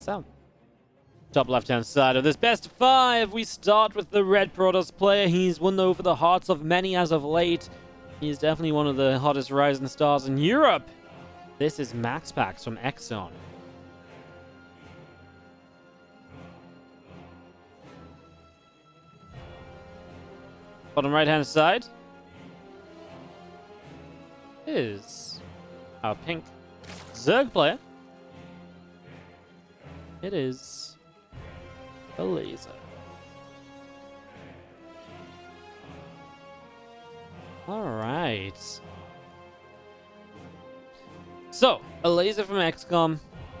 So, top left-hand side of this best of 5, we start with the Red Protoss player. He's won over the hearts of many as of late. He's definitely one of the hottest rising stars in Europe. This is MaxPax from Exxon. Bottom right-hand side is our pink Zerg player. It is Elazer. All right. So, Elazer from XCOM.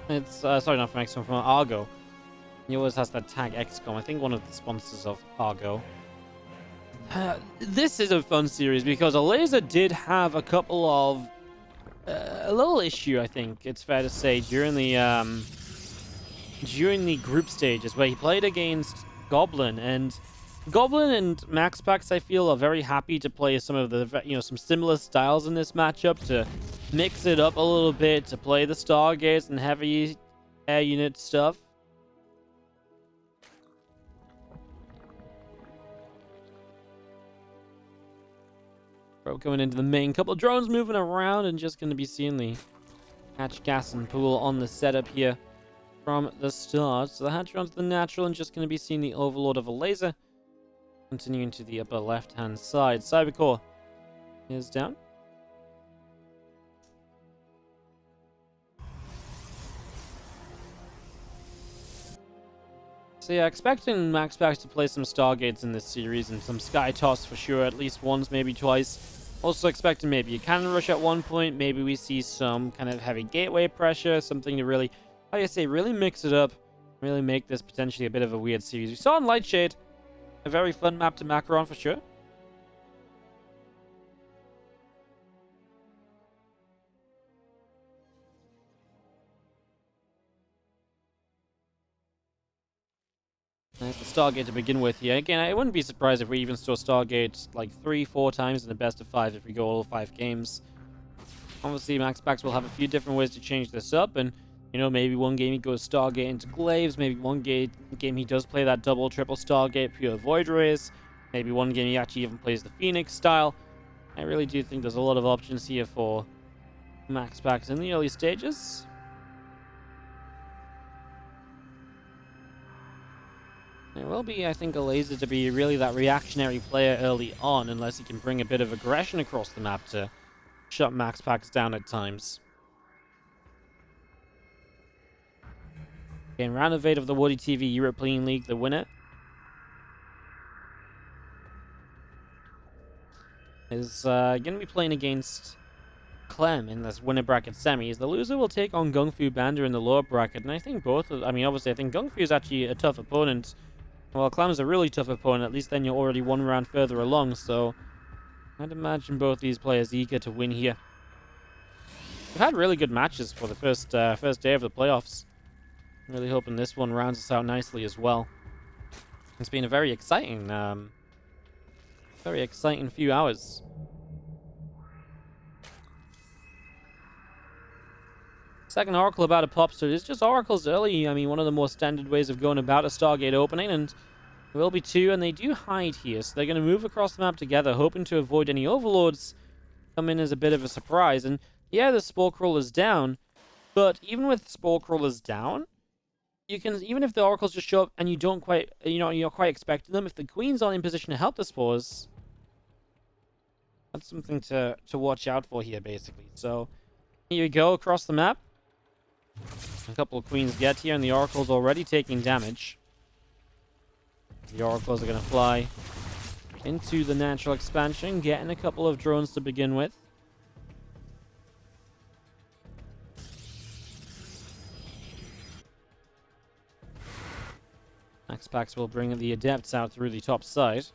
It's sorry, not from XCOM, from Argo. He always has that tag XCOM. I think one of the sponsors of Argo. This is a fun series because Elazer did have a couple of a little issue, I think it's fair to say, during the group stages where he played against Goblin, and MaxPax, I feel, are very happy to play some of the some similar styles in this matchup, to mix it up a little bit, to play the Stargates and heavy air unit stuff. Going into the main, couple of drones moving around, and just going to be seeing the hatch gas and pool on the setup here from the start. So the hatch onto the natural, and just going to be seeing the Overlord of Elazer continuing to the upper left hand side. Cybercore is down. So yeah, expecting MaxPax to play some Stargates in this series and some Sky Toss for sure, at least once, maybe twice. Also expecting maybe a cannon rush at one point. Maybe we see some kind of heavy gateway pressure, something to really, like I say, really mix it up, really make this potentially a bit of a weird series. We saw in Lightshade a very fun map to Macaron for sure. There's the Stargate to begin with here. Again, I wouldn't be surprised if we even saw Stargate like 3-4 times in the best of 5 if we go all 5 games. Obviously, MaxPax will have a few different ways to change this up, and maybe one game he goes Stargate into Glaives, maybe one game he does play that double, triple Stargate, pure Void Rays, maybe one game he actually even plays the Phoenix style. I really do think there's a lot of options here for MaxPax in the early stages. It will be, I think, Elazer to be really that reactionary player early on, unless he can bring a bit of aggression across the map to shut MaxPax down at times. Again, round of 8 of the WardiTV European League, the winner is going to be playing against Clem in this winner bracket semis. The loser will take on Gung Fu Banda in the lower bracket, and I think obviously I think Gung Fu is actually a tough opponent. Well, Clem's a really tough opponent. At least then you're already one round further along, so I'd imagine both these players eager to win here. We've had really good matches for the first day of the playoffs. Really hoping this one rounds us out nicely as well. It's been a very exciting few hours. Second Oracle about to pop, so it's just Oracles early. I mean, one of the more standard ways of going about a Stargate opening, and there will be 2, and they do hide here, so they're going to move across the map together, hoping to avoid any Overlords come in as a bit of a surprise. And yeah, the Spore Crawler's down, but even with Spore Crawlers down, you can, even if the Oracles just show up and you don't quite, you're quite expecting them, if the Queens aren't in position to help the Spores, that's something to watch out for here, basically. So here you go across the map. A couple of Queens get here, and the Oracle's already taking damage. The Oracles are going to fly into the natural expansion, getting a couple of drones to begin with. MaxPax will bring the Adepts out through the top side.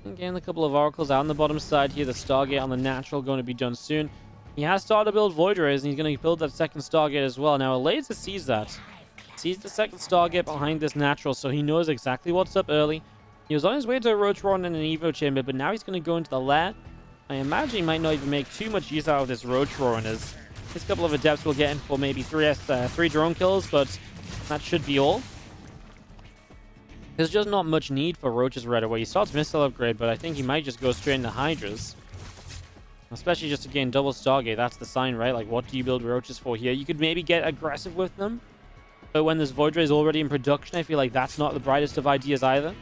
Again, a couple of Oracles out on the bottom side here. The Stargate on the natural going to be done soon. He has started to build Void Rays, and he's going to build that second Stargate as well. Now, Elazer sees that. Sees the second Stargate behind this natural, so he knows exactly what's up early. He was on his way to a Rotron and an Evo Chamber, but now he's going to go into the lair. I imagine he might not even make too much use out of this Rotron, as This couple of Adepts will get in for maybe three drone kills, but that should be all. There's just not much need for Roaches right away. He starts missile upgrade, but I think he might just go straight into Hydras. Especially just to gain double Stargate. That's the sign, right? Like, what do you build Roaches for here? You could maybe get aggressive with them. But when this Void Ray is already in production, I feel like that's not the brightest of ideas either.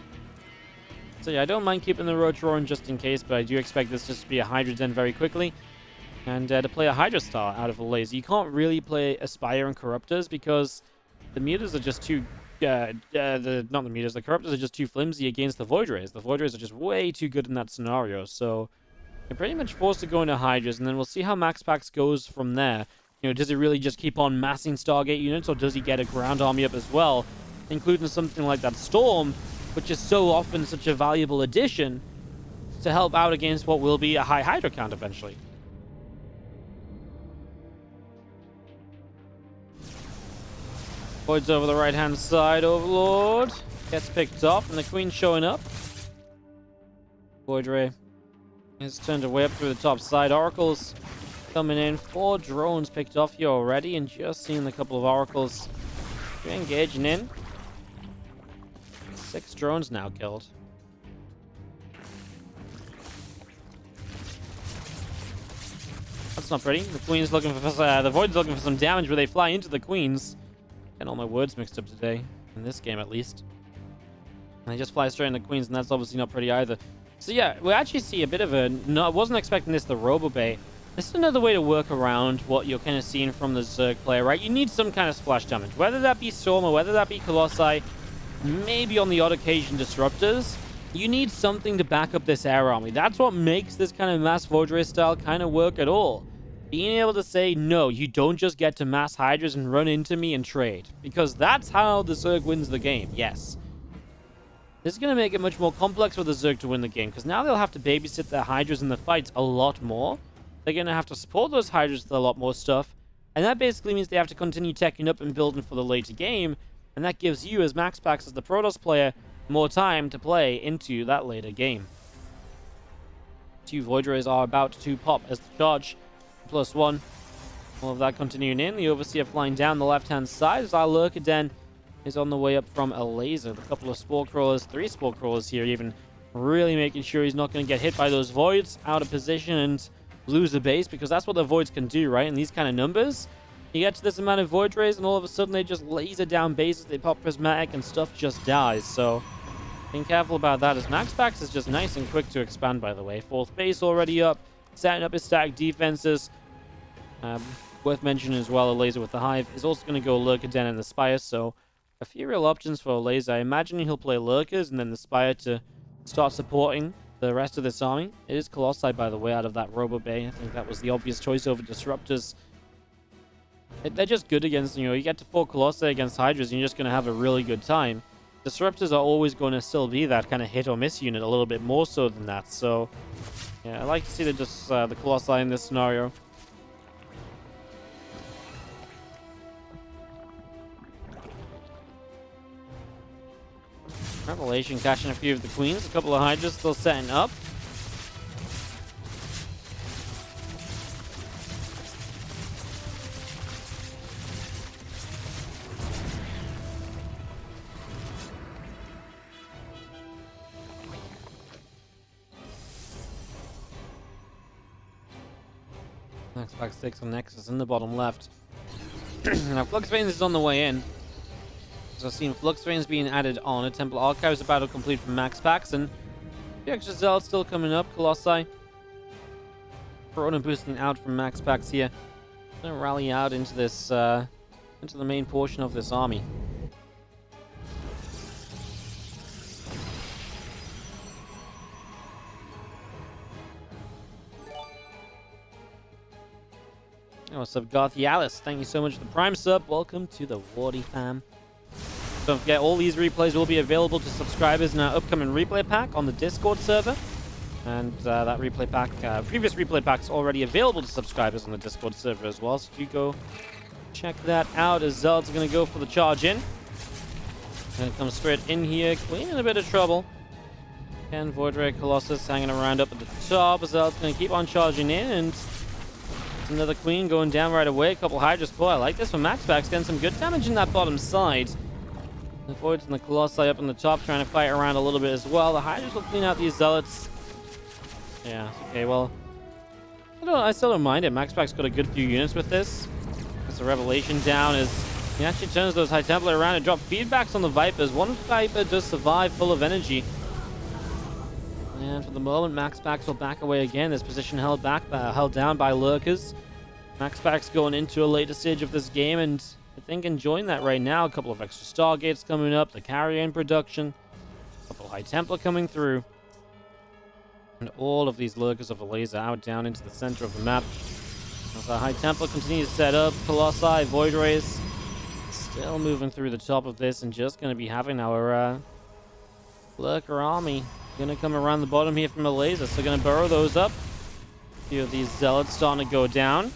So yeah, I don't mind keeping the Roach roaring just in case, but I do expect this just to be a Hydra Den very quickly. And to play a Hydra Star out of a Laser. You can't really play Aspire and Corruptors because the meters are just too... not the meters, the Corruptors are just too flimsy against the Void Rays. The Void Rays are just way too good in that scenario, so... You're pretty much forced to go into Hydras, and then we'll see how MaxPax goes from there. You know, does he really just keep on massing Stargate units, or does he get a ground army up as well, including something like that Storm, which is so often such a valuable addition to help out against what will be a high Hydra count eventually. Void's over the right-hand side, Overlord. Gets picked off, and the Queen's showing up. Void Ray is turned away up through the top side. Oracles coming in. 4 drones picked off here already, and just seeing a couple of Oracles engaging in. 6 drones now killed. That's not pretty. The Queen's looking for the Void's looking for some damage, where they fly into the Queens. Getting all my words mixed up today, in this game at least. And they just fly straight into Queens, and that's obviously not pretty either. So yeah, we actually see a bit of a... No, I wasn't expecting this, the Robo Bay. This is another way to work around what you're kind of seeing from the Zerg player, right? You need some kind of splash damage. Whether that be Storm or whether that be Colossi, maybe on the odd occasion Disruptors. You need something to back up this air army. That's what makes this kind of mass Void Ray style kind of work at all. Being able to say, no, you don't just get to mass Hydras and run into me and trade. Because that's how the Zerg wins the game, yes. This is going to make it much more complex for the Zerg to win the game, because now they'll have to babysit their Hydras in the fights a lot more. They're going to have to support those Hydras with a lot more stuff, and that basically means they have to continue teching up and building for the later game, and that gives you, as MaxPax, as the Protoss player, more time to play into that later game. 2 Void Rays are about to pop as the charge, +1. All of that continuing in. The Overseer flying down the left-hand side as our Lurker Den is on the way up from Elazer. A couple of Spore Crawlers, 3 Spore Crawlers here, even really making sure he's not going to get hit by those Voids out of position and lose the base, because that's what the Voids can do, right? In these kind of numbers, you get to this amount of Void Rays and all of a sudden they just laser down bases, they pop Prismatic and stuff just dies. So being careful about that, as MaxPax is just nice and quick to expand, by the way. 4th base already up, setting up his static defenses. Worth mentioning as well, Elazer with the Hive is also going to go Lurker Den and the Spire, so a few real options for Elazer. I imagine he'll play Lurkers and then the Spire to start supporting the rest of this army. It is Colossi, by the way, out of that Robo Bay. I think that was the obvious choice over Disruptors. They're just good against, you get to 4 Colossi against Hydras and you're just going to have a really good time. Disruptors are always going to still be that kind of hit or miss unit, a little bit more so than that. So, yeah, I like to see the Colossi in this scenario. Revelation catching a few of the Queens. A couple of Hydras still setting up. MaxPax 6 on Nexus in the bottom left. Now, Flux Veins is on the way in. So I've seen Flux Veins being added on. A Temple Archives about to complete from MaxPax, and the extra Zealot still coming up. Colossi. Corona boosting out from MaxPax here. Gonna rally out into this, into the main portion of this army. Oh, what's up, Garthialis? Thank you so much for the Prime sub. Welcome to the Wardy fam. Don't forget, all these replays will be available to subscribers in our upcoming replay pack on the Discord server. And that replay pack, previous replay pack's already available to subscribers on the Discord server as well. So do go check that out, as Zealot's going to go for the charge in. Going to come straight in here. Queen in a bit of trouble. Again, Void Ray Colossus hanging around up at the top. Zealot's going to keep on charging in, and Another queen going down right away. A couple Hydras caught. I like this for MaxPax, getting some good damage in that bottom side. The Voids and the Colossi up on the top, trying to fight around a little bit as well. The Hydras will clean out these Zealots. Yeah, okay, well, I still don't mind it. MaxPax got a good few units with this. As the Revelation down is... He actually turns those High Templar around and drop feedbacks on the Vipers. One Viper does survive full of energy. And for the moment, MaxPax will back away again. This position held down by Lurkers. MaxPax going into a later stage of this game, and I think enjoying that right now. A couple of extra Stargates coming up, the carrier in production, a couple High Templar coming through. And all of these Lurkers of Elazer out down into the center of the map. As the High Templar continues to set up, Colossi, Void Rays, still moving through the top of this, and just going to be having our Lurker army. Going to come around the bottom here from Elazer, so going to burrow those up. A few of these Zealots starting to go down.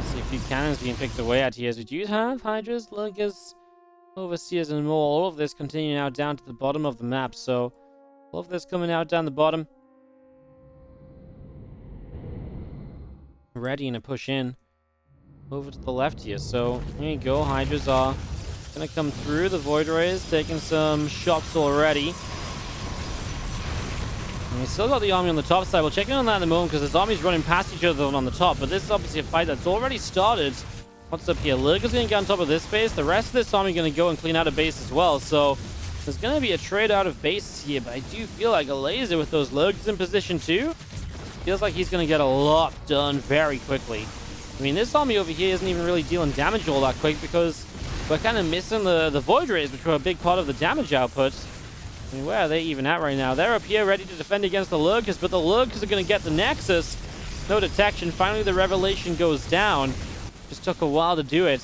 See a few cannons being picked away at here. So do you have Hydras, Lurkers, Overseers, and more? All of this continuing out down to the bottom of the map. So all of this coming out down the bottom. Ready to push in over to the left here. So there you go. Hydras are gonna come through. The Void Rays taking some shots already. And we still got the army on the top side. We'll check in on that in a moment because this army's running past each other on the top. But this is obviously a fight that's already started. What's up here? Lurker's gonna get on top of this base. The rest of this army gonna go and clean out a base as well. So there's gonna be a trade out of bases here. But I do feel like Elazer with those Lurkers in position too. Feels like he's going to get a lot done very quickly. I mean, this army over here isn't even really dealing damage all that quick because we're kind of missing the Void Rays, which were a big part of the damage output. I mean, where are they even at right now? They're up here ready to defend against the Lurkers, but the Lurkers are going to get the Nexus. No detection. Finally, the Revelation goes down. Just took a while to do it.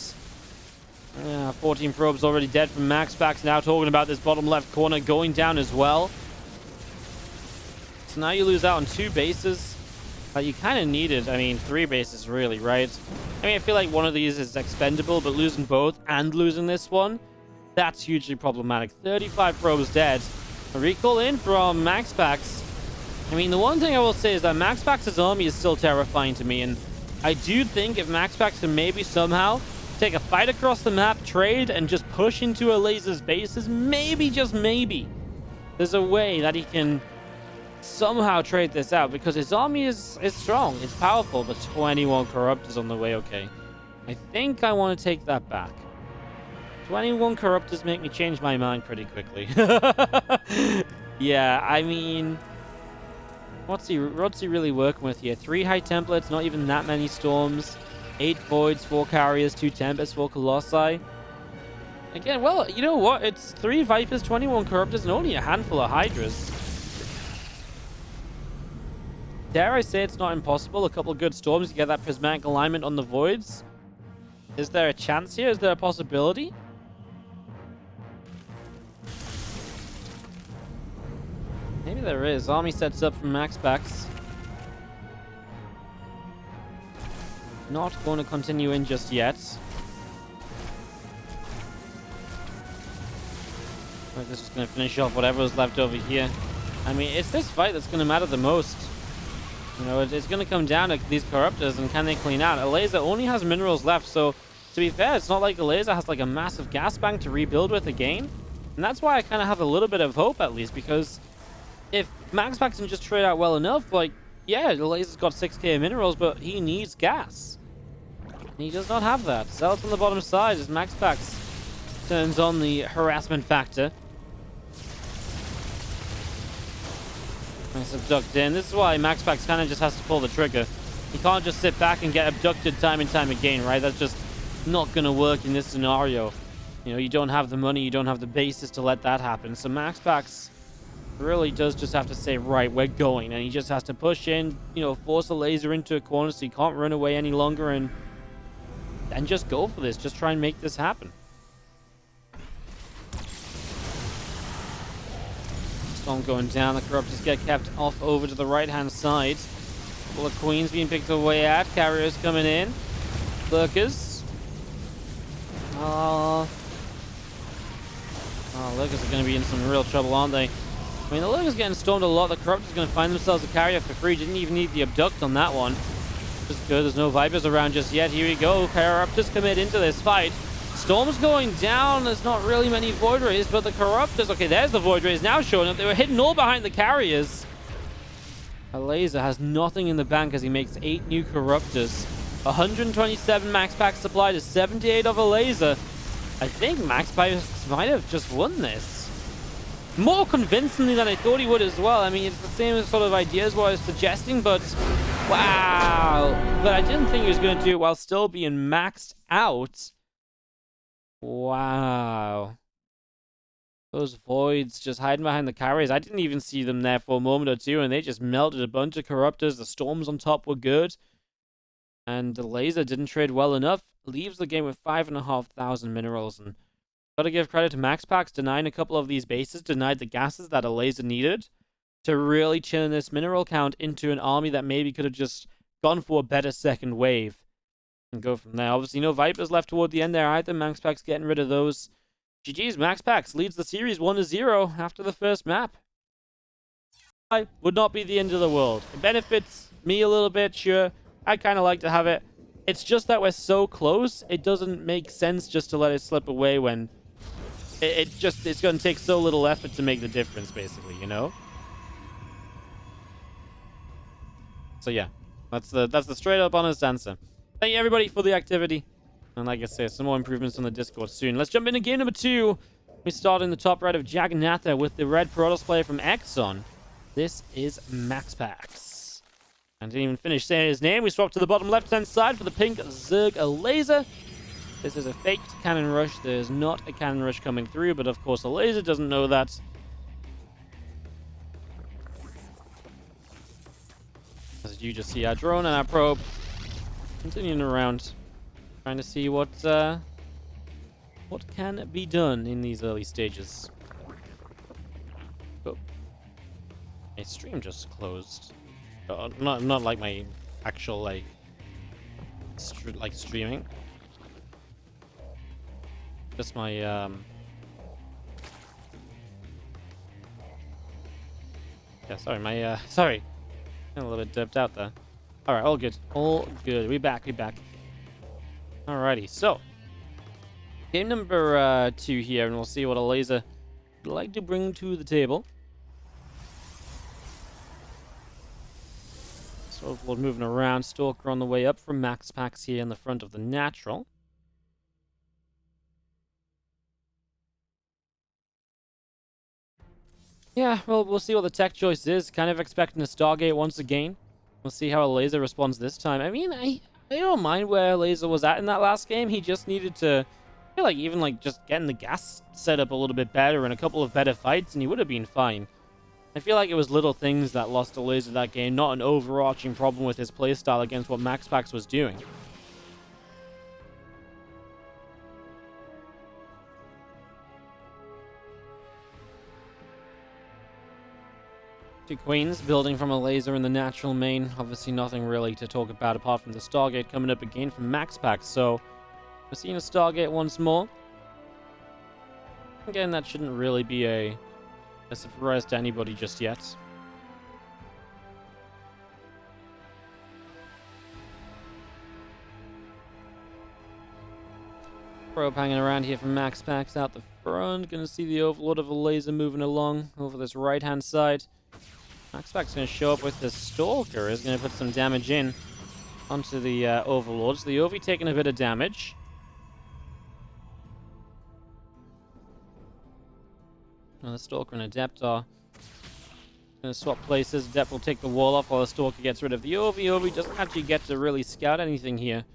14 probes already dead from MaxPax. Now talking about this bottom left corner going down as well. So now you lose out on 2 bases. You kind of needed, I mean, 3 bases really, right? I mean, I feel like one of these is expendable, but losing both and losing this one, that's hugely problematic. 35 probes dead. A recall in from MaxPax. I mean, the one thing I will say is that MaxPax's army is still terrifying to me, and I do think if MaxPax can maybe somehow take a fight across the map, trade, and just push into Elazer's bases, maybe, just maybe, there's a way that he can somehow trade this out, because his army is strong, it's powerful, but 21 Corruptors on the way. Okay, I think I want to take that back. 21 Corruptors make me change my mind pretty quickly. Yeah, I mean, what's he really working with here? 3 High Templates, not even that many Storms, 8 Voids, 4 Carriers, 2 Tempests, 4 Colossi. Again, well, you know what? It's 3 Vipers, 21 Corruptors, and only a handful of Hydras. Dare I say it's not impossible? A couple of good Storms, you get that prismatic alignment on the Voids. Is there a chance here? Is there a possibility? Maybe there is. Army sets up from MaxPax. Not going to continue in just yet. Right, this is going to finish off whatever is left over here. I mean, it's this fight that's going to matter the most. You know, it's going to come down to these Corruptors and can they clean out. Elazer only has minerals left, so to be fair, it's not like Elazer has like a massive gas bank to rebuild with again. And that's why I kind of have a little bit of hope at least, because if MaxPax can just trade out well enough, like, yeah, Elazer's got 6k of minerals, but he needs gas. And he does not have that. Zealots on the bottom side as MaxPax turns on the harassment factor. Nice abduct in. This is why MaxPax kind of just has to pull the trigger. He can't just sit back and get abducted time and time again, right? That's just not going to work in this scenario. You know, you don't have the money, you don't have the basis to let that happen. So MaxPax really does just have to say, right, we're going. And he just has to push in, you know, force Elazer into a corner so he can't run away any longer and just go for this. Just try and make this happen. Storm going down. The Corruptors get kept off over to the right-hand side. Couple of Queens being picked away at. Carriers coming in. Lurkers. Oh, Lurkers are going to be in some real trouble, aren't they? I mean, the Lurkers getting stormed a lot. The Corruptor's going to find themselves a carrier for free. Didn't even need the Abduct on that one. Just good. There's no Vipers around just yet. Here we go. Corruptors commit into this fight. Storm's going down. There's not really many Void Rays, but the Corruptors... Okay, there's the Void Rays now showing up. They were hidden all behind the carriers. Elazer has nothing in the bank as he makes 8 new Corruptors. 127 MaxPax supply to 78 of Elazer. I think MaxPax might have just won this. More convincingly than I thought he would as well. I mean, it's the same sort of idea as what I was suggesting, but wow. But I didn't think he was going to do it while still being maxed out. Wow. Those Voids just hiding behind the carriers. I didn't even see them there for a moment or two, and they just melted a bunch of Corruptors. The Storms on top were good. And the Elazer didn't trade well enough. Leaves the game with 5,500 minerals. And gotta give credit to MaxPax, denying a couple of these bases, denied the gases that Elazer needed to really chill this mineral count into an army that maybe could have just gone for a better second wave and go from there. Obviously, no Vipers left toward the end there either. MaxPax getting rid of those. GG's, MaxPax leads the series 1-0 after the first map. I would not be the end of the world. It benefits me a little bit, sure. I'd kind of like to have it. It's just that we're so close, it doesn't make sense just to let it slip away when it's going to take so little effort to make the difference, basically, you know? So yeah, that's the straight up honest answer. Thank you everybody for the activity. And like I say, some more improvements on the Discord soon. Let's jump into game number 2. We start in the top right of Jagannatha with the red Protoss player from Exxon. This is MaxPax. And didn't even finish saying his name. We swap to the bottom left-hand side for the pink Zerg Elazer. This is a faked cannon rush. There's not a cannon rush coming through, but of course Elazer doesn't know that. As you just see our drone and our probe continuing around, trying to see what can be done in these early stages. Oh. My stream just closed. Not like my actual like streaming. Just my yeah, sorry, my sorry. A little bit dipped out there. Alright, all good. All good. We back. Alrighty, so game number 2 here, and we'll see what Elazer would like to bring to the table. Overlord moving around. Stalker on the way up from MaxPax here in the front of the natural. Yeah, well, we'll see what the tech choice is. Kind of expecting a Stargate once again. We'll see how Elazer responds this time. I mean, I don't mind where Elazer was at in that last game. He just needed to, I feel like, even like just getting the gas set up a little bit better and a couple of better fights, and he would have been fine. I feel like it was little things that lost Elazer that game, not an overarching problem with his playstyle against what MaxPax was doing. Two Queens building from Elazer in the natural main. Obviously nothing really to talk about apart from the Stargate coming up again from MaxPax. So we're seeing a Stargate once more. Again, that shouldn't really be a surprise to anybody just yet. Probe hanging around here from MaxPax out the front. Gonna see the Overlord of Elazer moving along over this right-hand side. MaxPax gonna show up with the Stalker. Is gonna put some damage in onto the Overlords. The Ovi taking a bit of damage. The Stalker and Adept are going to swap places. Adept will take the wall off while the Stalker gets rid of the Ovi. Ovi doesn't actually get to really scout anything here.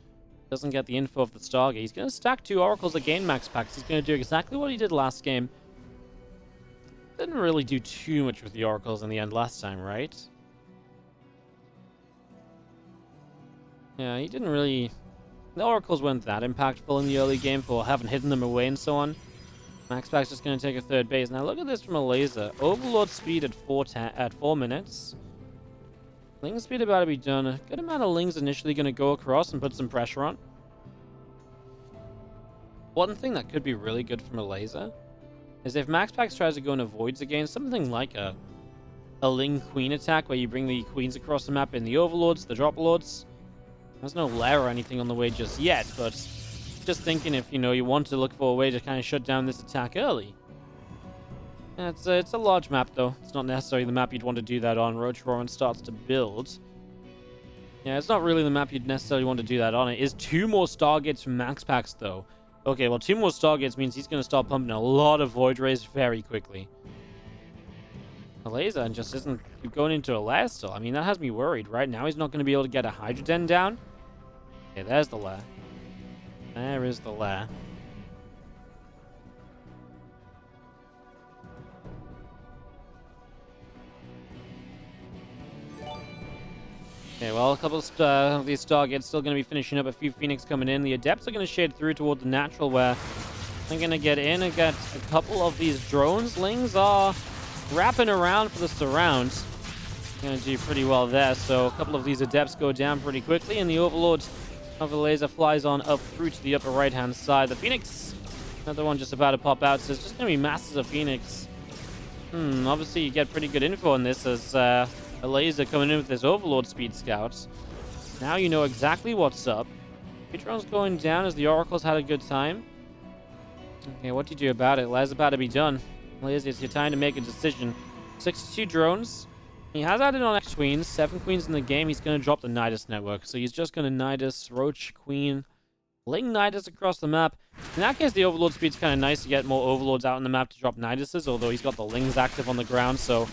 Doesn't get the info of the Stargate. He's going to stack 2 Oracles again, MaxPax. He's going to do exactly what he did last game. Didn't really do too much with the Oracles in the end last time, right? Yeah, he didn't really... The Oracles weren't that impactful in the early game for having hidden them away and so on. MaxPax just going to take a third base. Now look at this from Elazer. Overlord speed at 4 minutes. Ling speed about to be done. A good amount of Ling's initially going to go across and put some pressure on. One thing that could be really good from Elazer is if MaxPax tries to go into voids again, something like a Ling Queen attack where you bring the queens across the map in the Overlords, the Drop Lords. There's no lair or anything on the way just yet, but just thinking if, you know, you want to look for a way to kind of shut down this attack early. It's a large map, though. It's not necessarily the map you'd want to do that on. Roach Roaring starts to build. Yeah, it's not really the map you'd necessarily want to do that on. It is 2 more Stargates from MaxPax, though. Okay, well, 2 more Stargates means he's going to start pumping a lot of Void Rays very quickly. Elazer just isn't going into a lair still. I mean, that has me worried. Right now, he's not going to be able to get a Hydra Den down. Okay, there's the lair. There is the lair. Okay, well, a couple of these Stargates still going to be finishing up. A few Phoenix coming in. The Adepts are going to shade through toward the Natural, where they're going to get in and get a couple of these drones. Lings are wrapping around for the surrounds. Going to do pretty well there. So a couple of these Adepts go down pretty quickly, and the Overlord of the Elazer flies on up through to the upper right-hand side. The Phoenix, another one just about to pop out. So it's just going to be masses of Phoenix. Obviously, you get pretty good info on this as Elazer coming in with this Overlord Speed Scouts. Now you know exactly what's up. Patron's going down as the Oracle's had a good time. Okay, what do you do about it? Laz's about to be done. Elazer, it's your time to make a decision. 62 drones. He has added on X queens. 7 queens in the game. He's going to drop the Nidus network. So he's just going to Nidus, Roach, Queen, Ling Nidus across the map. In that case, the Overlord speed's kind of nice to get more Overlords out on the map to drop Niduses, although he's got the Lings active on the ground, so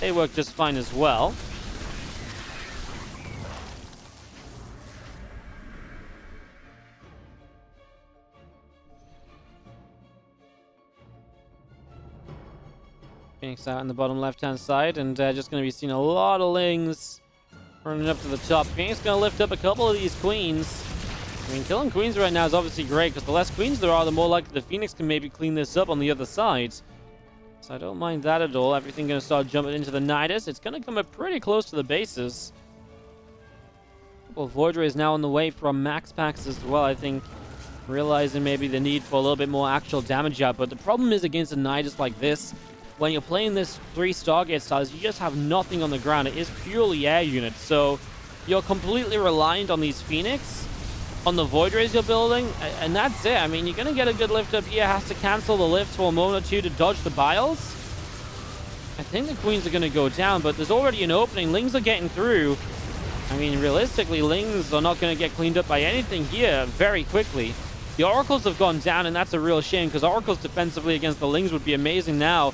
they work just fine as well. Phoenix out in the bottom left-hand side, and just going to be seeing a lot of Lings running up to the top. Phoenix going to lift up a couple of these Queens. I mean, killing Queens right now is obviously great, because the less Queens there are, the more likely the Phoenix can maybe clean this up on the other side. So I don't mind that at all. Everything going to start jumping into the Nidus. It's going to come up pretty close to the bases. A couple of Void Rays now on the way from MaxPax as well, I think. Realizing maybe the need for a little bit more actual damage output. The problem is against a Nidus like this, when you're playing this 3 Stargate styles, you just have nothing on the ground. It is purely air units, so you're completely reliant on these Phoenix, on the Void Rays you're building, and that's it. I mean, you're going to get a good lift up here. Has to cancel the lift for a moment or two to dodge the Biles. I think the Queens are going to go down, but there's already an opening. Lings are getting through. I mean, realistically, Lings are not going to get cleaned up by anything here very quickly. The Oracles have gone down, and that's a real shame, because Oracles defensively against the Lings would be amazing now.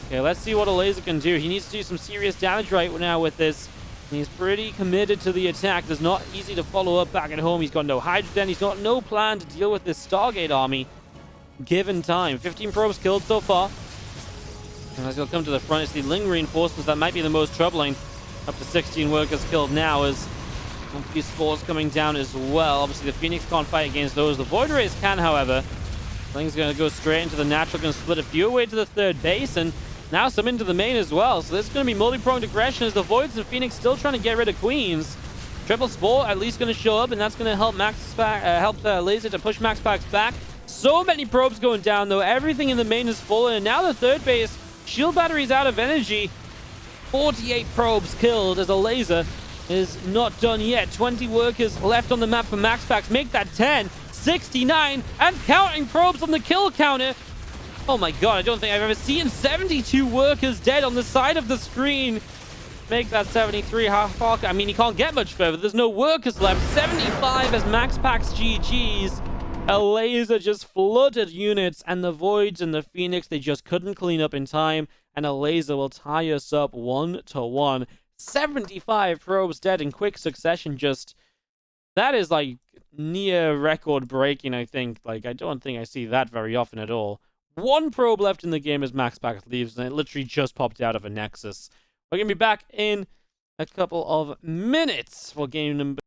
Okay, let's see what Elazer can do. He needs to do some serious damage right now with this. He's pretty committed to the attack. It's not easy to follow up back at home. He's got no Hydra Den. He's got no plan to deal with this Stargate army given time. 15 probes killed so far. And as he'll come to the front, it's the Ling reinforcements that might be the most troubling. Up to 16 workers killed now as a few spores coming down as well. Obviously, the Phoenix can't fight against those. The Void Rays can, however. Ling's going to go straight into the Natural, going to split a few away to the third base, and now some into the main as well. So this is going to be multi-pronged aggression as the Voids and Phoenix still trying to get rid of Queens. Triple Spore at least going to show up, and that's going to help Elazer to push MaxPax back. So many probes going down, though. Everything in the main has fallen, and now the third base. Shield battery's out of energy. 48 probes killed as Elazer is not done yet. 20 workers left on the map for MaxPax. Make that 10. 69 and counting probes on the kill counter. Oh my god, I don't think I've ever seen 72 workers dead on the side of the screen. Make that 73 half arc. I mean, he can't get much further. There's no workers left. 75 as MaxPax GG's. Elazer just flooded units, and the Voids and the Phoenix, they just couldn't clean up in time, and Elazer will tie us up 1-1. 75 probes dead in quick succession. Just, that is like near record breaking, I think. Like, I don't think I see that very often at all. 1 probe left in the game as MaxPax leaves, and it literally just popped out of a Nexus. We're going to be back in a couple of minutes for game number...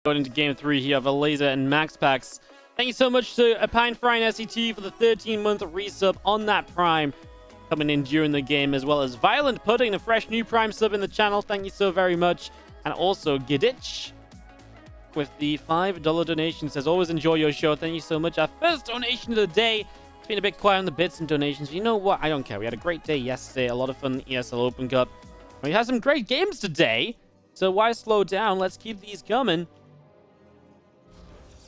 Going into game 3 here of Elazer and MaxPax. Thank you so much to a Pine Frying SET for the 13-month resub on that Prime coming in during the game, as well as Violent putting a fresh new Prime sub in the channel. Thank you so very much. And also Giditch with the $5 donation says, always enjoy your show. Thank you so much. Our first donation of the day It's been a bit quiet on the bits and donations. But you know what? I don't care. We had a great day yesterday. A lot of fun in the ESL Open Cup. We had some great games today. So why slow down? Let's keep these coming.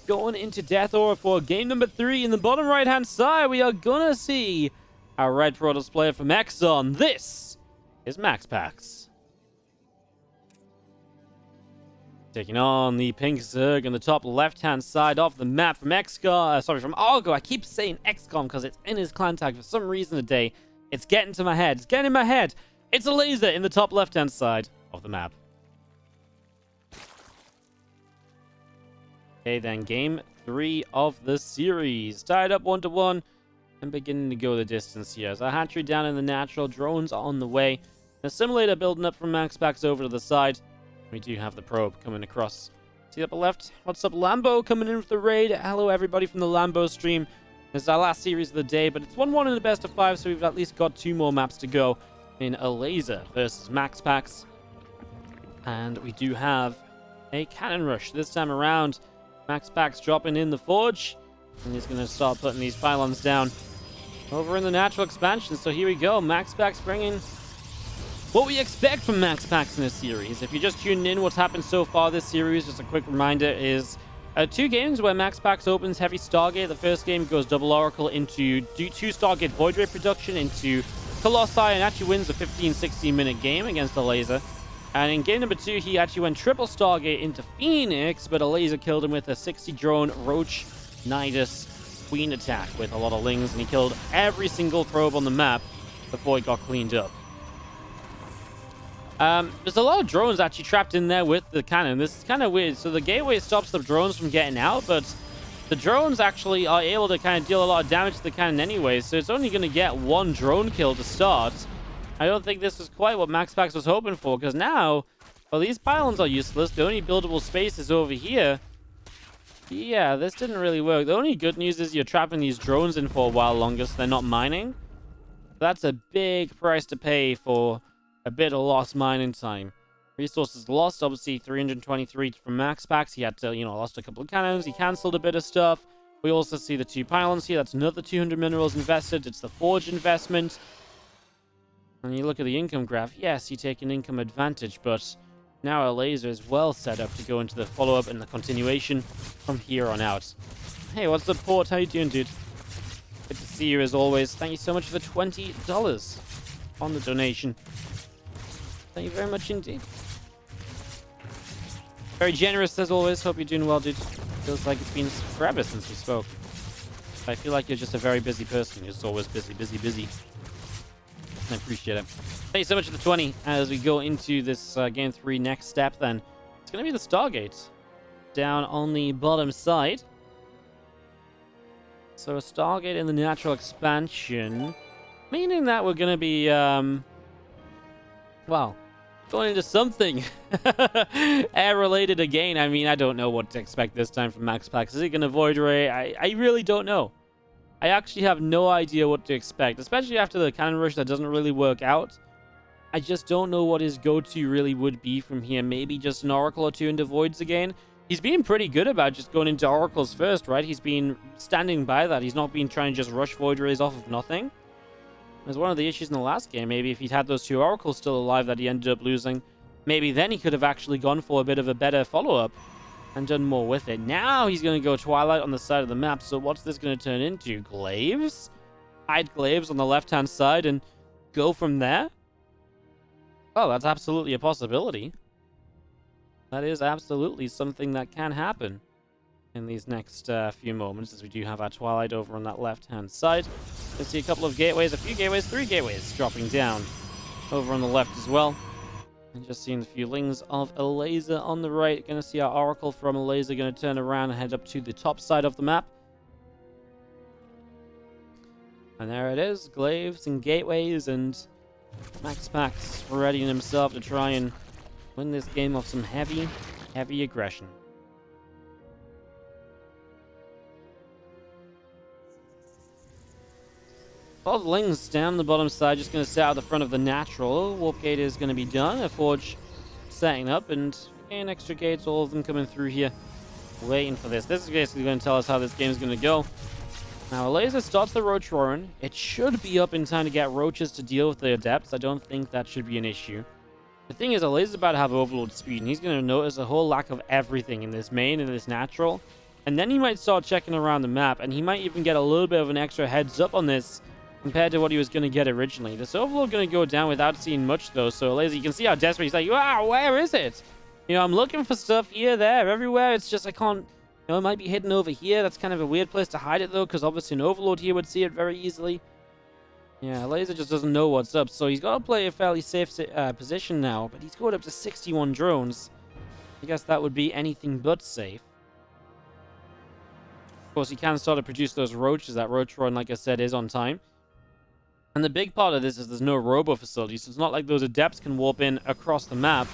Going into Death Aura for game number 3. In the bottom right-hand side, we are going to see our Red Protoss player from Exxon. This is MaxPax. Taking on the Pink Zerg in the top left-hand side of the map from from Argo. I keep saying XCOM because it's in his clan tag for some reason today. It's getting to my head. It's getting in my head. It's Elazer in the top left-hand side of the map. Okay, then game 3 of the series. Tied up 1-1 and beginning to go the distance here. As our hatchery down in the natural, drones are on the way. The simulator building up from MaxPax over to the side. We do have the probe coming across. See upper left? What's up, Lambo coming in with the raid? Hello, everybody from the Lambo stream. This is our last series of the day, but it's 1-1 in the best of 5, so we've at least got 2 more maps to go in Elazer versus MaxPax. And we do have a cannon rush this time around. MaxPax dropping in the forge, and he's going to start putting these pylons down over in the natural expansion. So here we go. MaxPax bringing what we expect from MaxPax in this series. If you're just tuning in, what's happened so far this series, just a quick reminder, is 2 games where MaxPax opens heavy Stargate. The first game goes double Oracle into 2 Stargate Void Ray production into Colossi and actually wins a 15-16 minute game against Elazer. And in game number 2, he actually went triple Stargate into Phoenix, but Elazer killed him with a 60 drone Roach Nidus Queen attack with a lot of lings, and he killed every single probe on the map before he got cleaned up. There's a lot of drones actually trapped in there with the cannon. This is kind of weird. So the gateway stops the drones from getting out, but the drones actually are able to kind of deal a lot of damage to the cannon anyway, so it's only going to get 1 drone kill to start. I don't think this was quite what MaxPax was hoping for, because now, well, these pylons are useless. The only buildable space is over here. Yeah, this didn't really work. The only good news is you're trapping these drones in for a while longer, so they're not mining. That's a big price to pay for a bit of lost mining time. Resources lost, obviously 323 from MaxPax. He had to, lost a couple of cannons. He cancelled a bit of stuff. We also see the 2 pylons here. That's another 200 minerals invested. It's the forge investment. And you look at the income graph. Yes, you take an income advantage, but now Elazer is well set up to go into the follow-up and the continuation from here on out. Hey, what's up, Port? How you doing, dude? Good to see you as always. Thank you so much for the $20 on the donation. Thank you very much indeed. Very generous as always. Hope you're doing well, dude. Feels like it's been forever since we spoke. I feel like you're just a very busy person. You're just always busy, busy, busy. I appreciate it. Thank you so much for the 20 as we go into this game 3 next step then. It's going to be the Stargate down on the bottom side. So a Stargate in the natural expansion, meaning that we're going to be, well, going into something air-related again. I mean, I don't know what to expect this time from MaxPax. Is it going to Void Ray? I really don't know. I actually have no idea what to expect, especially after the cannon rush that doesn't really work out. I just don't know what his go-to really would be from here. Maybe just an Oracle or 2 into Voids again. He's been pretty good about just going into Oracles first, right? He's been standing by that. He's not been trying to just rush Void Rays off of nothing. There's one of the issues in the last game. Maybe if he'd had those 2 Oracles still alive that he ended up losing, maybe then he could have actually gone for a bit of a better follow-up and done more with it. Now he's going to go Twilight on the side of the map. So what's this going to turn into? Glaives? Hide Glaives on the left-hand side and go from there? Well, that's absolutely a possibility. That is absolutely something that can happen in these next few moments, as we do have our Twilight over on that left-hand side. You can see a couple of gateways, a few gateways, 3 gateways dropping down over on the left as well. And just seeing a few lings of Elazer on the right. Going to see our Oracle from Elazer going to turn around and head up to the top side of the map. And there it is, glaives and gateways, and MaxPax readying himself to try and win this game off some heavy, heavy aggression. All the lings down the bottom side, just going to sit out the front of the natural. Warp gate is going to be done. A forge setting up, and extra gates, all of them coming through here. Waiting for this. This is basically going to tell us how this game is going to go. Now, Elazer starts the Roach Roaring. It should be up in time to get Roaches to deal with the Adepts. I don't think that should be an issue. The thing is, Elazer's about to have Overlord speed, and he's going to notice a whole lack of everything in this main and this natural. And then he might start checking around the map, and he might even get a little bit of an extra heads up on this compared to what he was going to get originally. This Overlord going to go down without seeing much, though. So Elazer, you can see how desperate he's like, wow, where is it? You know, I'm looking for stuff here, there, everywhere. It's just I can't... You know, it might be hidden over here. That's kind of a weird place to hide it, though, because obviously an Overlord here would see it very easily. Yeah, Elazer just doesn't know what's up, so he's got to play a fairly safe position now, but he's going up to 61 drones. I guess that would be anything but safe. Of course, he can start to produce those roaches. That roach run, like I said, is on time. And the big part of this is there's no robo facility, so it's not like those Adepts can warp in across the map.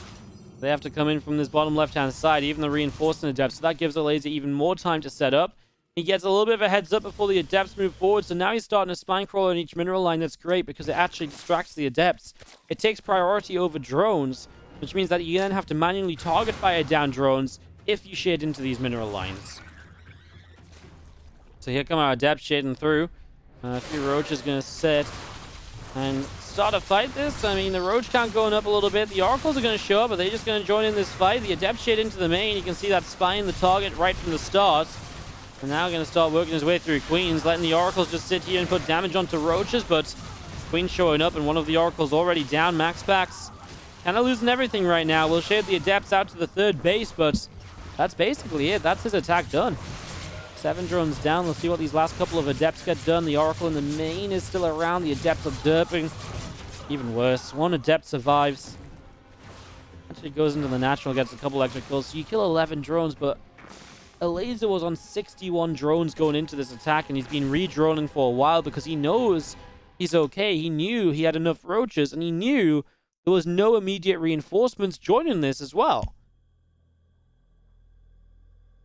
They have to come in from this bottom left-hand side, even the reinforcing Adepts. So that gives Elazer even more time to set up. He gets a little bit of a heads up before the Adepts move forward. So now he's starting a spine crawler on each mineral line. That's great because it actually distracts the Adepts. It takes priority over drones, which means that you then have to manually target fire down drones if you shade into these mineral lines. So here come our Adepts shading through. A few Roaches going to sit and start to fight this. I mean, the Roach count going up a little bit. The Oracles are going to show up. Are they just going to join in this fight? The Adept shade into the main. You can see that spine the target right from the start. And now going to start working his way through Queens, letting the Oracles just sit here and put damage onto Roaches, but Queen's showing up and one of the Oracles already down. MaxPax kind of losing everything right now. We'll shade the Adepts out to the third base, but that's basically it. That's his attack done. 7 drones down. Let's see what these last couple of Adepts get done. The Oracle in the main is still around. The Adepts are derping. Even worse. 1 Adept survives. Actually goes into the natural, gets a couple extra kills. So you kill 11 drones, but Elazer was on 61 drones going into this attack, and he's been re-droning for a while because he knows he's okay. He knew he had enough Roaches, and he knew there was no immediate reinforcements joining this as well.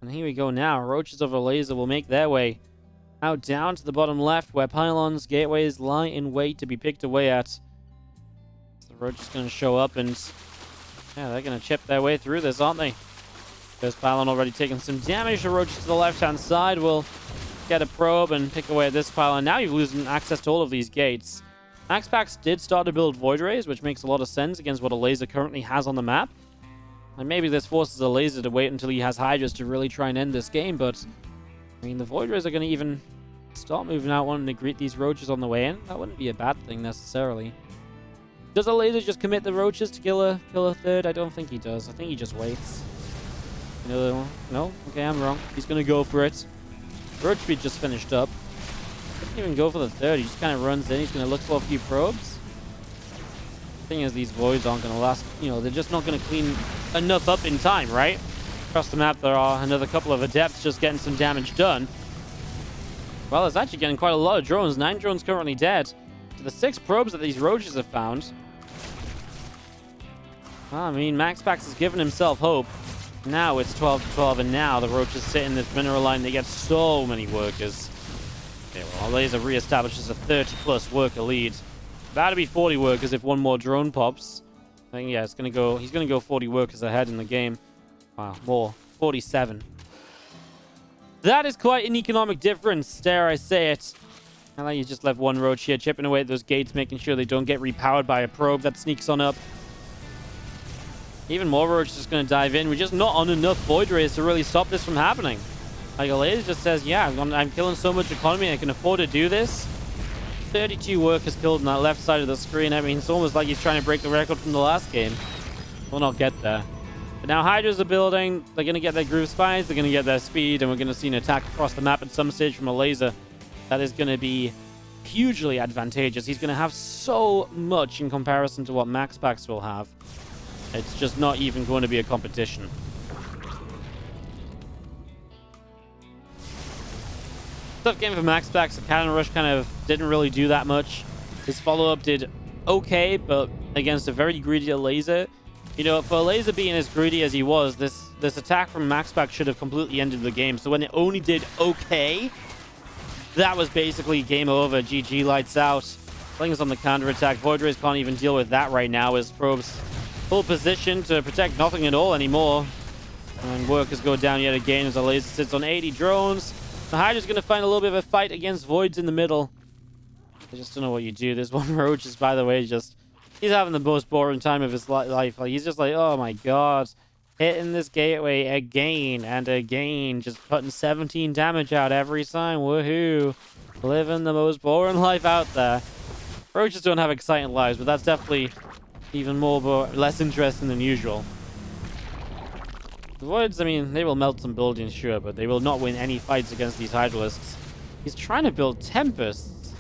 And here we go now. Roaches of Elazer will make their way out down to the bottom left, where pylons, gateways lie in wait to be picked away at. So the Roaches going to show up, and yeah, they're going to chip their way through this, aren't they? First pylon already taking some damage. The Roaches to the left-hand side will get a probe and pick away at this pylon. Now you're losing access to all of these gates. MaxPax did start to build Void Rays, which makes a lot of sense against what Elazer currently has on the map. And maybe this forces Elazer to wait until he has Hydras to really try and end this game, but I mean, the Void Rays are going to even start moving out, wanting to greet these Roaches on the way in. That wouldn't be a bad thing, necessarily. Does Elazer just commit the Roaches to kill a third? I don't think he does. I think he just waits. No, okay, I'm wrong. He's going to go for it. Roach speed just finished up. Doesn't even go for the third. He just kind of runs in. He's going to look for a few probes. The thing is, these voids aren't going to last. You know, they're just not going to clean enough up in time, right? Across the map, there are another couple of Adepts just getting some damage done. Well, it's actually getting quite a lot of drones. 9 drones currently dead. To the 6 probes that these Roaches have found. Well, I mean, MaxPax has given himself hope. Now it's 12-12, and now the Roaches sit in this mineral line. They get so many workers. Okay, well, Elazer reestablishes a 30-plus worker lead. About to be 40 workers if one more drone pops. I think, yeah, it's gonna go. He's gonna go 40 workers ahead in the game. Wow, more. 47. That is quite an economic difference, dare I say it. I like you just left one Roach here, chipping away at those gates, making sure they don't get repowered by a probe that sneaks on up. Even more Roach just going to dive in. We're just not on enough Void Rays to really stop this from happening. Like, Elazer just says, yeah, I'm killing so much economy, I can afford to do this. 32 workers killed on that left side of the screen. I mean, it's almost like he's trying to break the record from the last game. We'll not get there. But now Hydras are building. They're going to get their groove spines. They're going to get their speed. And we're going to see an attack across the map at some stage from Elazer. That is going to be hugely advantageous. He's going to have so much in comparison to what MaxPax will have. It's just not even going to be a competition. Tough game for MaxPax. The cannon rush kind of didn't really do that much. His follow-up did okay, but against a very greedy Elazer. You know, for Elazer being as greedy as he was, this attack from MaxPax should have completely ended the game. So when it only did okay, that was basically game over. GG, lights out. Things on the counter-attack. Void Rays can't even deal with that right now as probes full position to protect nothing at all anymore. And workers go down yet again as Elazer sits on 80 drones. The Hydra's going to find a little bit of a fight against Voids in the middle. I just don't know what you do. This one Roach is, by the way, just... He's having the most boring time of his life. Like, he's just like, oh my god. Hitting this gateway again and again. Just putting 17 damage out every time. Woohoo. Living the most boring life out there. Roaches don't have exciting lives, but that's definitely even less interesting than usual. The Voids, I mean, they will melt some buildings, sure, but they will not win any fights against these Hydralisks. He's trying to build Tempests.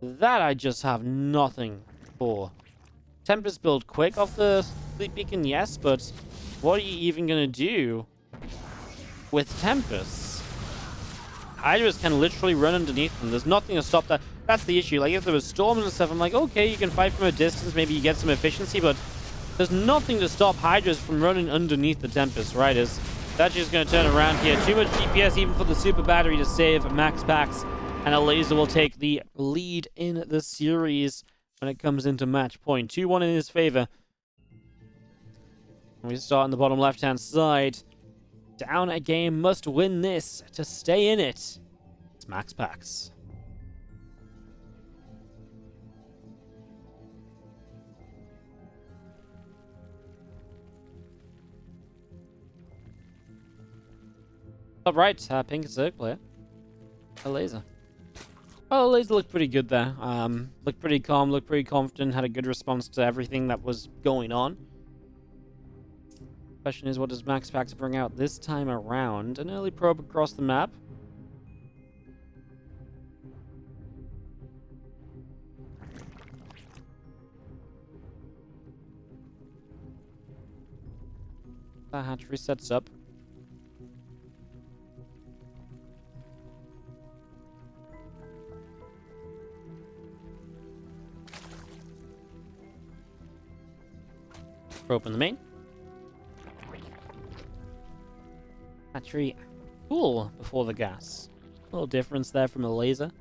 That I just have nothing for. Tempest build quick off the Sleep Beacon, yes, but what are you even going to do with Tempests? Hydras can literally run underneath them. There's nothing to stop that. That's the issue. Like, if there was storms and stuff, I'm like, okay, you can fight from a distance, maybe you get some efficiency, but there's nothing to stop Hydras from running underneath the Tempest, right? That's just going to turn around here. Too much DPS even for the Super Battery to save MaxPax, and Elazer will take the lead in the series when it comes into match point. 2-1 in his favor. We start on the bottom left-hand side. Down a game, must win this to stay in it. It's MaxPax. Top right, pink Zerg player. Elazer. Oh, Elazer looked pretty good there. Looked pretty calm, looked pretty confident, had a good response to everything that was going on. Question is, what does MaxPax bring out this time around? An early probe across the map. That hatchery sets up. Open the main. Hatchery cool before the gas. A little difference there from Elazer.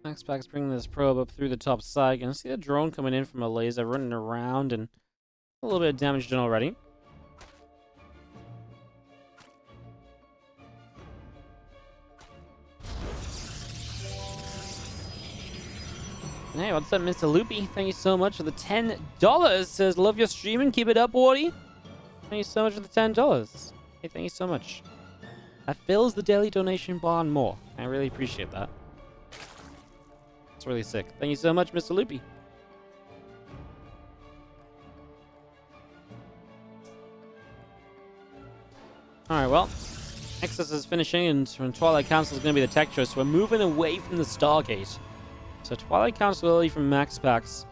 MaxPax bringing this probe up through the top side. You can see the drone coming in from Elazer, running around, and a little bit of damage done already. Hey, what's up, Mr. Loopy? Thank you so much for the $10. Says, love your streaming. Keep it up, Wardy. Thank you so much for the $10. Hey, thank you so much. That fills the daily donation bar and more. I really appreciate that. It's really sick. Thank you so much, Mr. Loopy. Alright, well, Nexus is finishing, and Twilight Council is going to be the tech choice. So we're moving away from the Stargate. So Twilight Council early from MaxPax.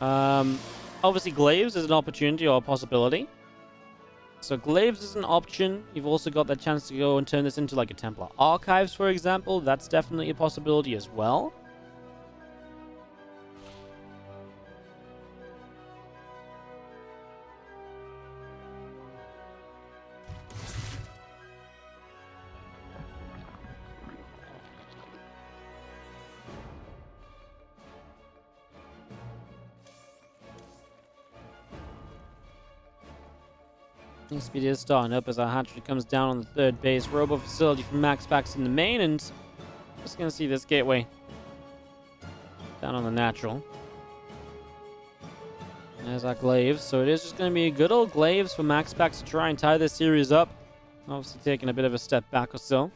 Obviously, Glaives is an opportunity or a possibility. So Glaives is an option. You've also got that chance to go and turn this into like a Templar Archives, for example. That's definitely a possibility as well. Speed is starting up as our hatchery comes down on the third base. Robo facility from MaxPax in the main, and just gonna see this gateway down on the natural. There's our Glaives, so it is just gonna be a good old Glaives for MaxPax to try and tie this series up. Obviously taking a bit of a step back or so.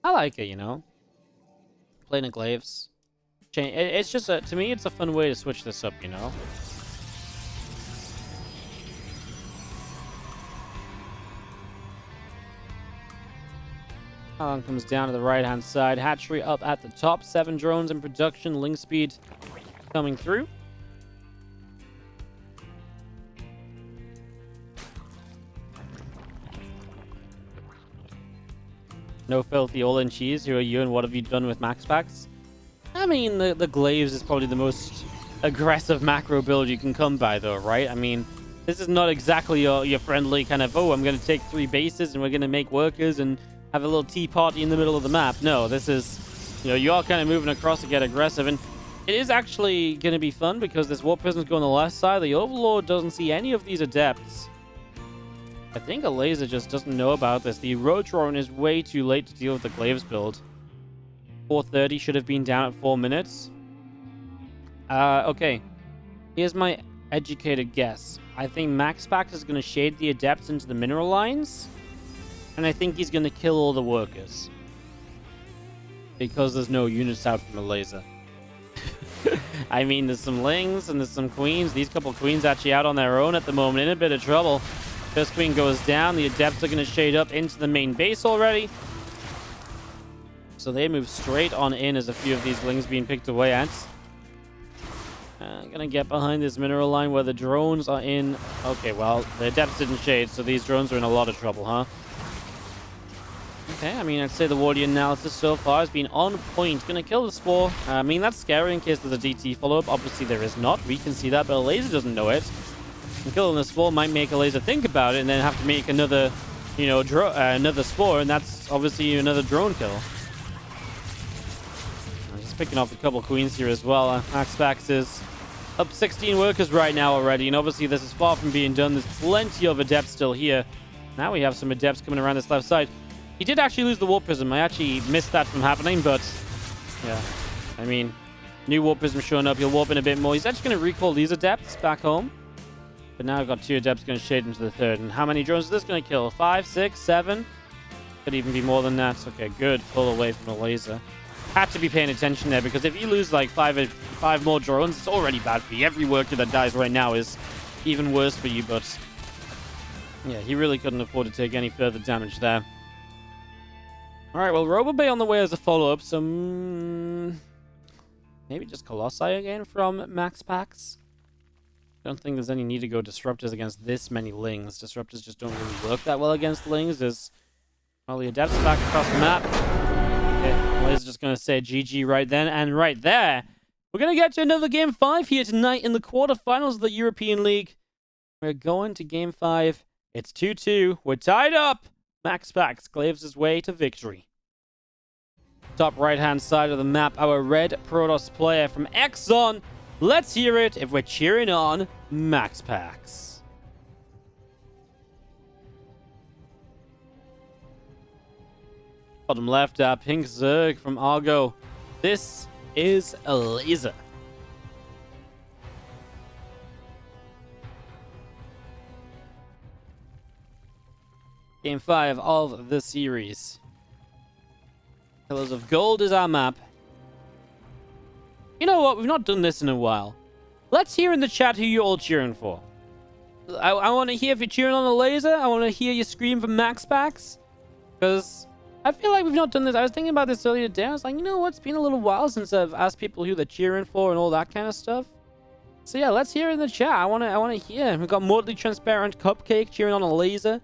I like it, you know. Playing a Glaives. It's just to me, it's a fun way to switch this up, you know. Alan comes down to the right-hand side. Hatchery up at the top. 7 drones in production. Link speed coming through. No filthy all in cheese. Who are you and what have you done with MaxPax? I mean, the Glaives is probably the most aggressive macro build you can come by, though, right? I mean, this is not exactly your friendly kind of, oh, I'm going to take 3 bases and we're going to make workers and have a little tea party in the middle of the map. No, this is, you are kind of moving across to get aggressive. And it is actually going to be fun because this Warp Prism's going on the left side. The Overlord doesn't see any of these Adepts. I think Elazer just doesn't know about this. The Roadrunner is way too late to deal with the Glaives build. 4:30 should have been down at 4 minutes. Okay. Here's my educated guess. I think MaxPax is going to shade the Adepts into the mineral lines. And I think he's going to kill all the workers. Because there's no units out from Elazer. I mean, there's some Lings and there's some Queens. These couple Queens actually out on their own at the moment, in a bit of trouble. First Queen goes down. The Adepts are going to shade up into the main base already. So they move straight on in as a few of these Lings being picked away at. Gonna get behind this mineral line where the drones are in. Okay, well, the Adepts didn't shade, so these drones are in a lot of trouble, huh? Okay, I mean, I'd say the Wardian analysis so far has been on point. Gonna kill the Spore. I mean, that's scary in case there's a DT follow-up. Obviously, there is not. We can see that, but Elazer doesn't know it. And killing the Spore might make Elazer think about it and then have to make another, another Spore, and that's obviously another drone kill. He's picking off a couple Queens here as well. MaxPax is up 16 workers right now already, and obviously this is far from being done. There's plenty of Adepts still here. Now we have some Adepts coming around this left side. He did actually lose the Warp Prism. I actually missed that from happening, but yeah. I mean, new Warp Prism showing up. He'll warp in a bit more. He's actually going to recall these Adepts back home. But now I've got 2 Adepts going to shade into the third. And how many drones is this going to kill? 5, 6, 7? Could even be more than that. Okay, good. Pull away from the Elazer. Had to be paying attention there, because if you lose like 5 more drones, it's already bad for you. Every worker that dies right now is even worse for you, but yeah, he really couldn't afford to take any further damage there. Alright, well, RoboBay on the way as a follow-up, so maybe just Colossi again from MaxPax. Don't think there's any need to go Disruptors against this many Lings. Disruptors just don't really work that well against Lings. There's probably Adepts back across the map. Okay, Elazer just going to say GG right then and right there. We're going to get to another Game 5 here tonight in the quarterfinals of the European League. We're going to Game 5. It's 2-2. We're tied up. MaxPax claves his way to victory. Top right-hand side of the map, our red Protoss player from Exxon. Let's hear it if we're cheering on MaxPax. Bottom left, Pink Zerg from Argo. This is Elazer. Game 5 of the series. Pillars of Gold is our map. You know what? We've not done this in a while. Let's hear in the chat who you're all cheering for. I want to hear if you're cheering on Elazer. I want to hear you scream for MaxPax. Because I feel like we've not done this. I was thinking about this earlier today. I was like, you know what? It's been a little while since I've asked people who they're cheering for and all that kind of stuff. So yeah, let's hear in the chat. I want to hear. We've got Mortally Transparent Cupcake cheering on Elazer.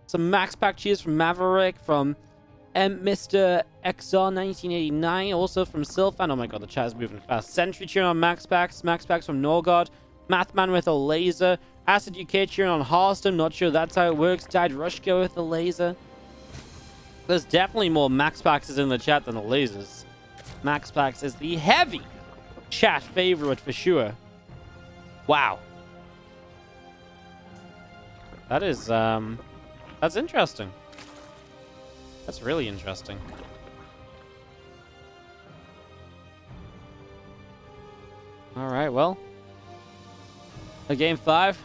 Some MaxPax cheers from Maverick, from Mr. XR 1989, also from Sylphan. Oh my god, the chat is moving fast. Sentry cheering on MaxPax. MaxPax from Norgard. Mathman with Elazer. Acid UK cheering on Hearthstone. Not sure that's how it works. Died Rushko with Elazer. There's definitely more MaxPaxes in the chat than Elazers. MaxPax is the heavy chat favorite for sure. Wow. That is, that's interesting. That's really interesting. Alright, well. A Game 5.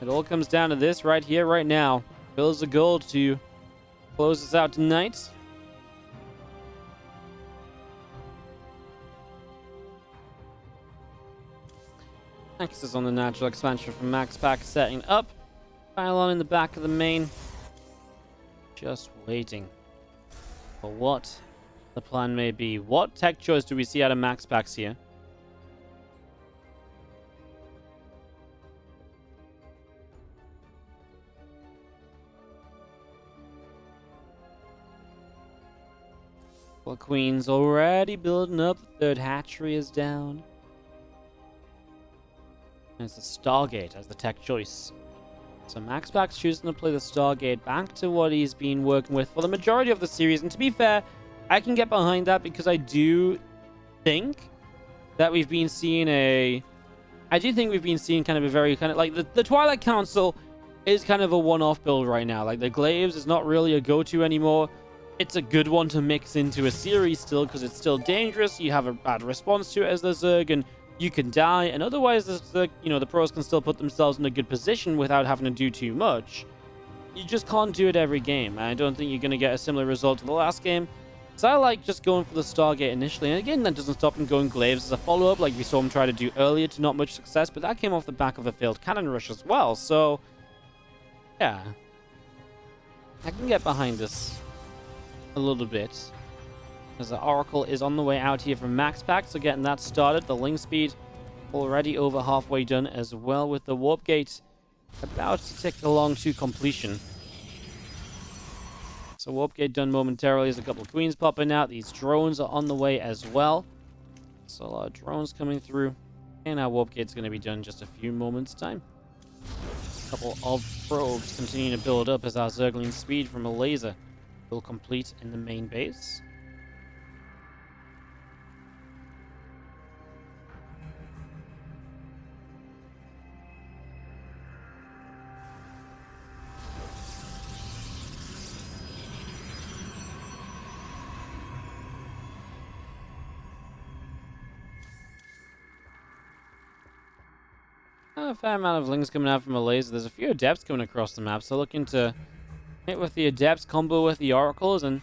It all comes down to this right here, right now. Pillars of Gold to close us out tonight. Nexus on the natural expansion from MaxPax setting up. Pylon in the back of the main. Just waiting for what the plan may be. What tech choice do we see out of MaxPax here? queens already building up. The third hatchery is down. And it's the Stargate as the tech choice. So MaxPax choosing to play the Stargate back to what he's been working with for the majority of the series. And to be fair, I can get behind that because I do think that we've been seeing kind of a very kind of like the Twilight Council is kind of a one-off build right now. Like the Glaives is not really a go-to anymore. It's a good one to mix into a series still because it's still dangerous. You have a bad response to it as the Zerg and you can die, and otherwise the pros can still put themselves in a good position without having to do too much. You just can't do it every game. I don't think you're going to get a similar result to the last game. So I like just going for the Stargate initially, and again, that doesn't stop him going Glaives as a follow-up like we saw him try to do earlier to not much success, but that came off the back of a failed cannon rush as well, so yeah. I can get behind this a little bit. As the Oracle is on the way out here from MaxPax, so getting that started. The Link Speed already over halfway done as well, with the Warp Gate about to tick along to completion. So Warp Gate done momentarily. There's a couple of queens popping out. These drones are on the way as well. So a lot of drones coming through. And our Warp Gate's going to be done in just a few moments' time. A couple of probes continuing to build up as our Zergling Speed from Elazer will complete in the main base. A fair amount of links coming out from Elazer. There's a few Adepts coming across the map, so looking to hit with the Adepts, combo with the Oracles, and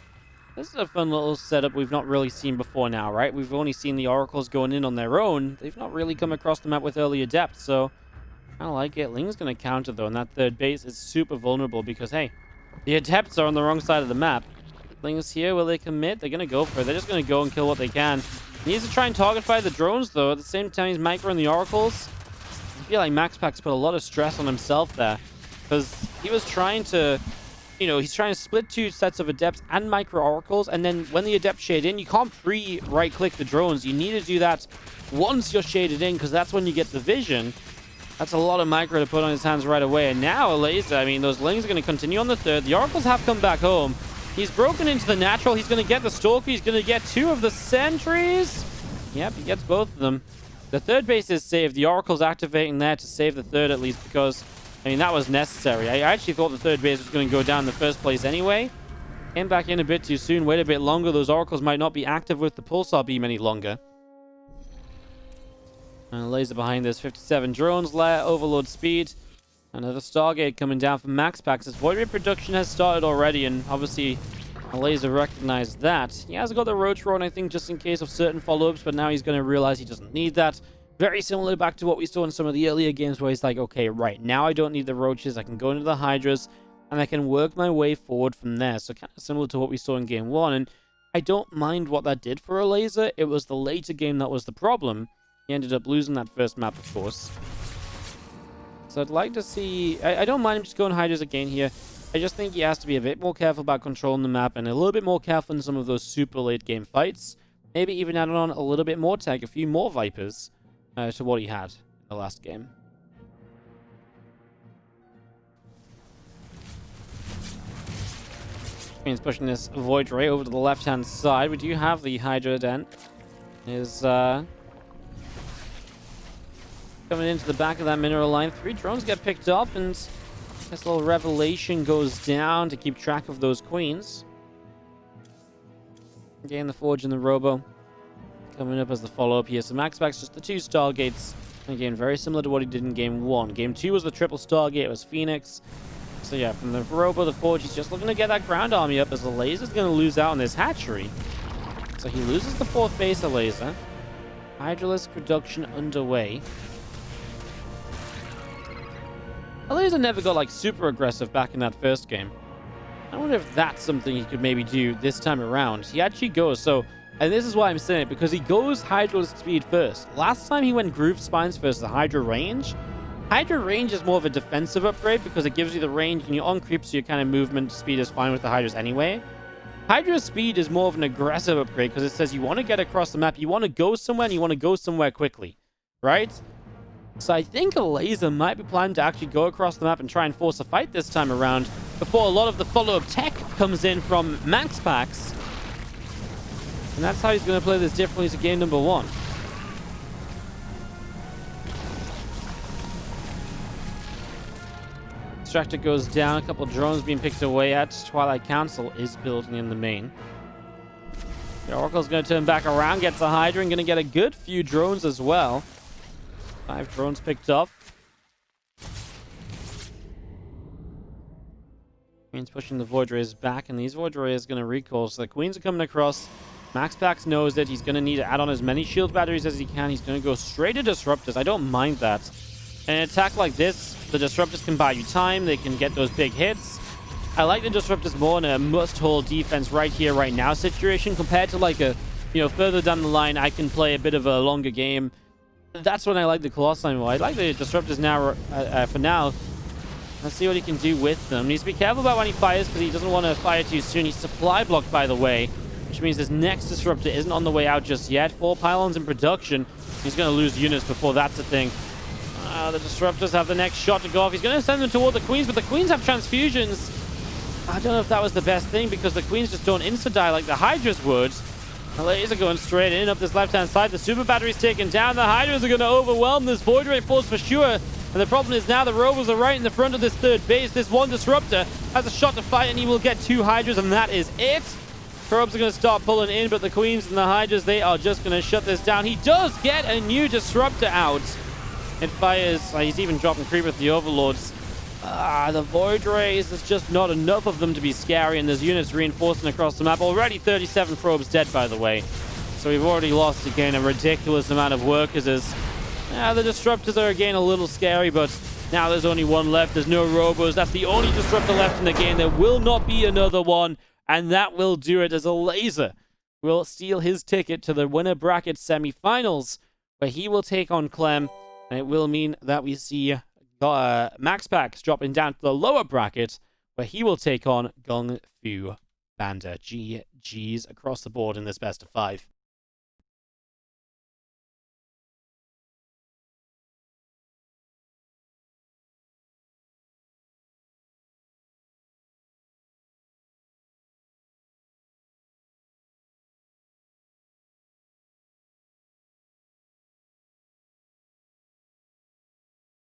this is a fun little setup we've not really seen before now, right? We've only seen the Oracles going in on their own. They've not really come across the map with early Adepts, so I like it. Ling's going to counter, though, and that third base is super vulnerable because, hey, the Adepts are on the wrong side of the map. Ling's here. Will they commit? They're going to go for it. They're just going to go and kill what they can. He needs to try and target fire the drones, though. At the same time, he's microing the Oracles. I feel like MaxPax put a lot of stress on himself there because he was trying to, he's trying to split two sets of Adepts and micro Oracles, and then when the Adept shade in, you can't right click the drones. You need to do that once you're shaded in because that's when you get the vision. That's a lot of micro to put on his hands right away. And now Elazer, those Lings are going to continue on the third. The Oracles have come back home. He's broken into the natural. He's going to get the Stalker. He's going to get two of the sentries. Yep, he gets both of them. The third base is saved. The Oracle's activating there to save the third at least because, that was necessary. I actually thought the third base was going to go down in the first place anyway. Came back in a bit too soon. Wait a bit longer. Those Oracles might not be active with the Pulsar Beam any longer. And Elazer behind this. 57 drones, layer, Overlord Speed. Another Stargate coming down from MaxPax. His Void Ray production has started already, and obviously Elazer recognized that. He has got the Roach Rod, I think, just in case of certain follow-ups, but now he's going to realize he doesn't need that. Very similar back to what we saw in some of the earlier games where he's like, okay, right, now I don't need the Roaches. I can go into the Hydras, and I can work my way forward from there. So kind of similar to what we saw in Game 1, and I don't mind what that did for Elazer. It was the later game that was the problem. He ended up losing that first map, of course. So I'd like to see... I don't mind him just going Hydras again here. I just think he has to be a bit more careful about controlling the map and a little bit more careful in some of those super late game fights. Maybe even add on a little bit more tech, a few more Vipers to what he had in the last game. He's pushing this Void Ray over to the left-hand side. We do have the Hydra Den. Is coming into the back of that mineral line. 3 drones get picked up, and this little revelation goes down to keep track of those queens. Again, the Forge and the Robo coming up as the follow-up here. So MaxPax, just the 2 Stargates. Again, very similar to what he did in Game 1. Game 2 was the triple Stargate. It was Phoenix. So yeah, from the Robo, the Forge, he's just looking to get that ground army up as the Lazer's going to lose out on this hatchery. So he loses the 4th base, Elazer. Hydralisk production underway. Elazer never got, like, super aggressive back in that first game. I wonder if that's something he could maybe do this time around. He actually goes, so... And this is why I'm saying it, because he goes Hydralisk Speed first. Last time he went Groove Spines versus the Hydra Range. Hydra Range is more of a defensive upgrade because it gives you the range and you're on creep, so your kind of movement speed is fine with the Hydras anyway. Hydra's speed is more of an aggressive upgrade because it says you want to get across the map, you want to go somewhere, and you want to go somewhere quickly, right? So I think Elazer might be planning to actually go across the map and try and force a fight this time around before a lot of the follow-up tech comes in from MaxPax. And that's how he's going to play this differently to game number 1. Extractor goes down, a couple of drones being picked away at. Twilight Council is building in the main. The Oracle's going to turn back around, gets a Hydra, and going to get a good few drones as well. 5 drones picked up. Queen's pushing the Void Rays back, and these Void Rays are going to recall. So the Queens are coming across. MaxPax knows that he's going to need to add on as many shield batteries as he can. He's going to go straight to Disruptors. I don't mind that. In an attack like this, the Disruptors can buy you time. They can get those big hits. I like the Disruptors more in a must-hold defense right here, right now situation compared to like a, further down the line, I can play a bit of a longer game. That's when I like the Colossi more. I like the Disruptors now for now. Let's see what he can do with them. He needs to be careful about when he fires because he doesn't want to fire too soon. He's supply blocked, by the way, which means his next Disruptor isn't on the way out just yet. 4 pylons in production. He's going to lose units before that's a thing. The Disruptors have the next shot to go off. He's going to send them toward the Queens, but the Queens have transfusions. I don't know if that was the best thing because the Queens just don't insta-die like the Hydras would. The Elazer going straight in up this left-hand side. The Super Battery's taken down. The Hydras are going to overwhelm this Void Ray force for sure. And the problem is now the Rovers are right in the front of this third base. This one Disruptor has a shot to fight, and he will get 2 Hydras, and that is it. Probes are going to start pulling in, but the Queens and the Hydras, they are just going to shut this down. He does get a new Disruptor out. It fires. He's even dropping creep with the Overlords. The Void Rays, there's just not enough of them to be scary, and there's units reinforcing across the map. Already 37 probes dead, by the way. So we've already lost again a ridiculous amount of workers as the Disruptors are again a little scary, but now there's only one left. There's no Robos. That's the only Disruptor left in the game. There will not be another one, and that will do it as Elazer will steal his ticket to the winner bracket semifinals, where he will take on Clem. And it will mean that we see MaxPax dropping down to the lower bracket, where he will take on Gung Fu Banda. GG's across the board in this best of 5.